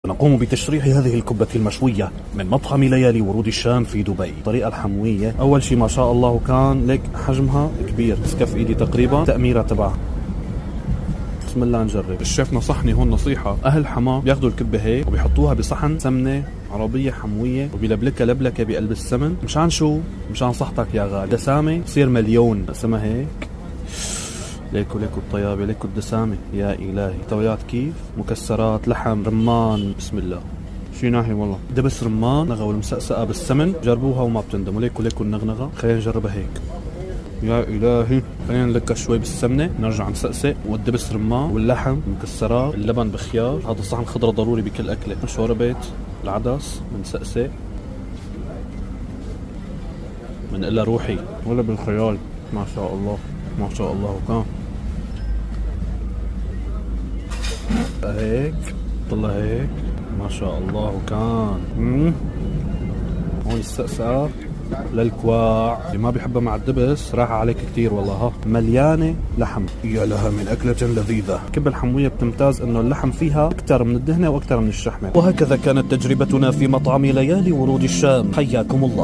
نقوم بتشريح هذه الكبة المشوية من مطعم ليالي ورود الشام في دبي. الطريقة الحموية أول شي ما شاء الله كان لك حجمها كبير، كف إيدي تقريبا تأميرة تبعها. بسم الله نجرب. الشيف نصحني هون نصيحة، أهل حماة بياخدوا الكبة هيك وبيحطوها بصحن سمنة عربية حموية وبيلبلكها لبلكة بقلب السمن. مشان شو؟ مشان صحتك يا غالي. دسامة تصير مليون. اسمها هيك. ليكو الطيابة، ليكو الدسامة، يا إلهي. تويات كيف؟ مكسرات، لحم، رمان، بسم الله. شي ناهي والله. دبس رمان نغة والمسقسقة بالسمن، جربوها وما بتندموا. ليكو النغنغة. خلينا نجربها هيك. يا إلهي. خلينا نلكها شوي بالسمنة، نرجع نسقسق. والدبس رمان واللحم، المكسرات، اللبن بخيار. هذا صحن خضرة ضروري بكل أكلة. شوربة العدس، بنسقسق. بنقلها روحي ولا بالخيال. ما شاء الله ما شاء الله. وكان هيك طلع هيك ما شاء الله. وكان هون السقسقة للكواع اللي ما بيحبها مع الدبس راح عليك كتير والله. ها مليانة لحم، يا لها من أكلة لذيذة. الكبة الحموية بتمتاز انه اللحم فيها اكثر من الدهنة واكثر من الشحمة. وهكذا كانت تجربتنا في مطعم ليالي ورود الشام. حياكم الله.